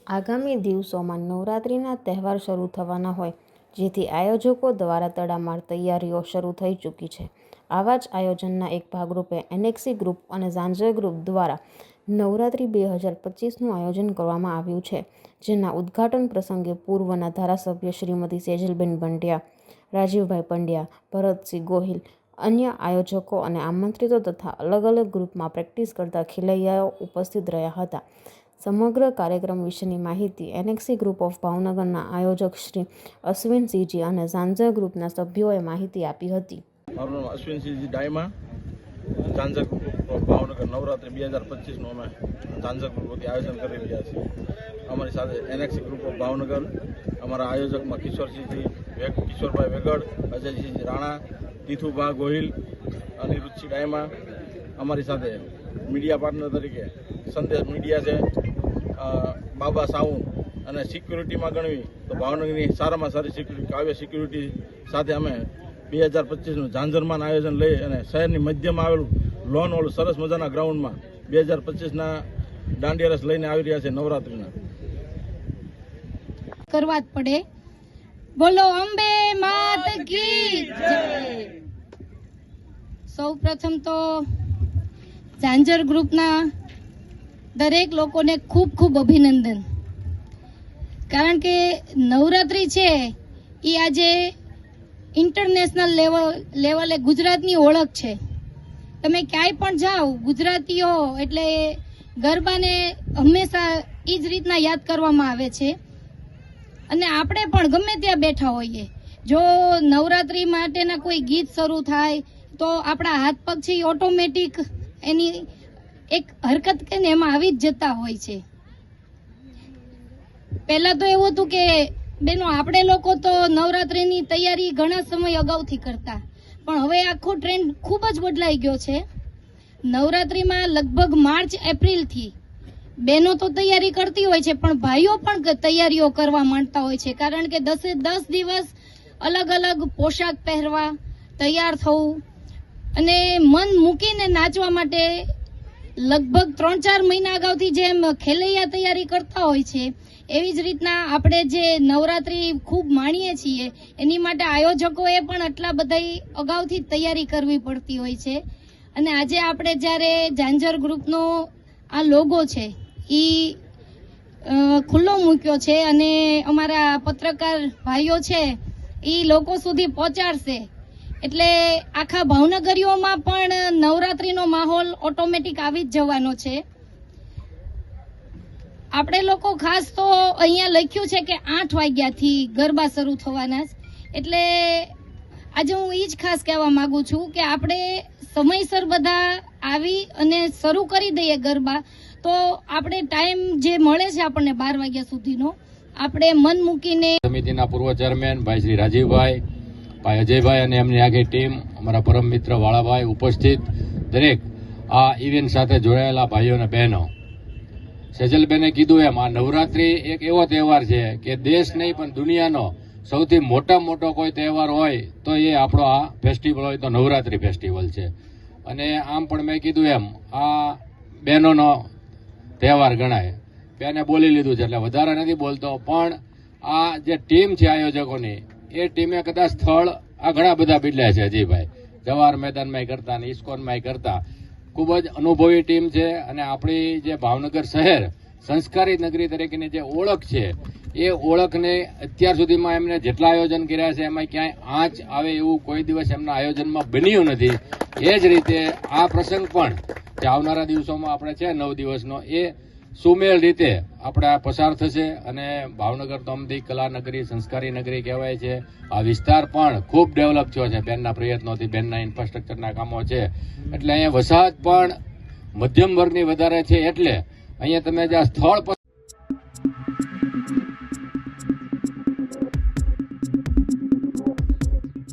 આગામી દિવસોમાં નવરાત્રિના તહેવાર શરૂ થવાના હોય, જેથી આયોજકો દ્વારા તડામાર તૈયારીઓ શરૂ થઈ ચૂકી છે. આવા જ આયોજનના એક ભાગરૂપે એનેક્સી ગ્રુપ અને ઝાંઝર ગ્રુપ દ્વારા નવરાત્રિ 2025નું આયોજન કરવામાં આવ્યું છે, જેના ઉદ્ઘાટન પ્રસંગે પૂર્વના ધારાસભ્ય શ્રીમતી સેજલબેન બંડિયા, રાજીવભાઈ પંડ્યા, ભરતસિંહ ગોહિલ, અન્ય આયોજકો અને આમંત્રિતો તથા અલગ અલગ ગ્રુપમાં પ્રેક્ટિસ કરતા ખેલૈયાઓ ઉપસ્થિત રહ્યા હતા. સમગ્ર કાર્યક્રમ વિશેની માહિતી એનેક્સી ગ્રુપ ઓફ ભાવનગરના આયોજક શ્રી અશ્વિનસિંહજી અને ઝાંઝર ગ્રુપના સભ્યોએ માહિતી આપી હતી. મારું નામ અશ્વિનસિંહજી ડાયમા, ઝાંઝર ગ્રુપ ઓફ ભાવનગર નવરાત્રિ 2025નું અમે ઝાંઝર ગ્રુપ વતી આયોજન કરી રહ્યા છીએ. અમારી સાથે એનેક્સી ગ્રુપ ઓફ ભાવનગર, અમારા આયોજકમાં કિશોરભાઈ વેગડ, અજયસિંહ રાણા, તીથુભા ગોહિલ, અનિરુદ્ધસિંહ ડાયમા. અમારી સાથે મીડિયા પાર્ટનર તરીકે સંદેશ મીડિયા છે, બાબા સાઉન્ડ, અને સિક્યુરિટીમાં ગણવી તો ભાવનગરની સારામાં સારી સિક્યુરિટી કાવ્ય સિક્યુરિટી સાથે અમે 2025નું ઝાંઝરમાં આયોજન લઈ અને શહેરની મધ્યમાં આવેલું લોન ઓલું સરસ મજાના ગ્રાઉન્ડમાં 2025ના દાંડિયા રસ લઈને આવી રહ્યા છે. નવરાત્રિના કરવા જ પડે. બોલો અંબે માત કી જય. સૌ પ્રથમ તો ઝાંઝર ગ્રુપના દરેક લોકોને ખૂબ ખૂબ અભિનંદન, કારણ કે નવરાત્રિ છે એ આજે ઇન્ટરનેશનલ લેવલે ગુજરાતની ઓળખ છે. તમે ક્યાંય પણ જાઓ, ગુજરાતીઓ એટલે ગરબાને હંમેશા એ જ રીતના યાદ કરવામાં આવે છે. અને આપણે પણ ગમે ત્યાં બેઠા હોઈએ, જો નવરાત્રિ માટેના કોઈ ગીત શરૂ થાય તો આપણા હાથ પગ છે એ ઓટોમેટિક એની એક હરકત કે એમાં આવી જ જતા હોય છે. પહેલા તો એવું હતું કે બેનો આપણે લોકો તો નવરાત્રિની તૈયારી ઘણા સમય અગાઉથી કરતા, પણ હવે આખો ટ્રેન્ડ ખૂબ જ બદલાઈ ગયો છે. નવરાત્રિમાં લગભગ માર્ચ એપ્રિલથી બહેનો તો તૈયારી કરતી હોય છે, પણ ભાઈઓ પણ તૈયારીઓ કરવા માંડતા હોય છે, કારણ કે 10 દિવસ અલગ અલગ પોશાક પહેરવા, તૈયાર થવું અને મન મૂકીને નાચવા માટે લગભગ 3-4 મહિના અગાઉથી જેમ ખેલૈયા તૈયારી કરતા હોય છે, એવી જ રીતના આપણે જે નવરાત્રિ ખૂબ માણીએ છીએ એની માટે આયોજકોએ પણ આટલા બધા અગાઉથી તૈયારી કરવી પડતી હોય છે. અને આજે આપણે જ્યારે ઝાંઝર ગ્રુપનો આ લોગો છે એ ખુલ્લો મૂક્યો છે અને અમારા પત્રકાર ભાઈઓ છે એ લોકો સુધી પહોંચાડશે, એટલે આખા ભાવનગરીઓમાં પણ નવરાત્રિનો માહોલ ઓટોમેટિક આવી જ જવાનો છે. આપણે લોકો ખાસ તો અહીંયા લખ્યું છે કે 8 વાગ્યાથી ગરબા શરૂ થવાના, એટલે આજે હું એ જ ખાસ કહેવા માંગુ છું કે આપણે સમયસર બધા આવી અને શરૂ કરી દઈએ ગરબા, તો આપણે ટાઈમ જે મળે છે આપણને 12 વાગ્યા સુધીનો, આપણે મન મૂકીને. સમિતિના પૂર્વ ચેરમેન ભાઈ શ્રી રાજીવભાઈ, ભાઈ અજયભાઈ અને એમની આખી ટીમ, અમારા પરમ મિત્ર વાળાભાઈ, ઉપસ્થિત દરેક આ ઇવેન્ટ સાથે જોડાયેલા ભાઈઓ અને બહેનો, સેજલબેને કીધું એમ આ નવરાત્રિ એક એવો તહેવાર છે કે દેશ નહીં પણ દુનિયાનો સૌથી મોટો કોઈ તહેવાર હોય તો એ આપણો આ ફેસ્ટિવલ હોય તો નવરાત્રિ ફેસ્ટિવલ છે. અને આમ પણ મેં કીધું એમ આ બહેનોનો તહેવાર ગણાય. બેને બોલી લીધું છે એટલે વધારે નથી બોલતો, પણ આ જે ટીમ છે આયોજકોની, એ ટીમે કદાચ સ્થળ આ ઘણા બધા બદલ્યા છે. અજયભાઈ જવાહર મેદાનમાં કરતા અને ઇસ્કોનમાં કરતા ખૂબ જ અનુભવી ટીમ છે. અને આપણી જે ભાવનગર શહેર સંસ્કારી નગરી તરીકેની જે ઓળખ છે, એ ઓળખને અત્યાર સુધીમાં એમને જેટલા આયોજન કર્યા છે એમાં ક્યાંય આંચ આવે એવું કોઈ દિવસ એમના આયોજનમાં બન્યું નથી. એ જ રીતે આ પ્રસંગ પણ જે આવનારા દિવસોમાં આપણે છે 9 દિવસનો, એ સુમેળ રીતે આપણે આ પસાર થશે. અને ભાવનગર તો અમથી કલાનગરી, સંસ્કારી નગરી કહેવાય છે. આ વિસ્તાર પણ ખૂબ ડેવલપ થયો છે બેનના પ્રયત્નોથી, બેનના ઇન્ફ્રાસ્ટ્રક્ચરના કામો છે, એટલે અહીંયા વસાહત પણ મધ્યમ વર્ગની વધારે છે. એટલે અહીંયા તમે જે આ સ્થળ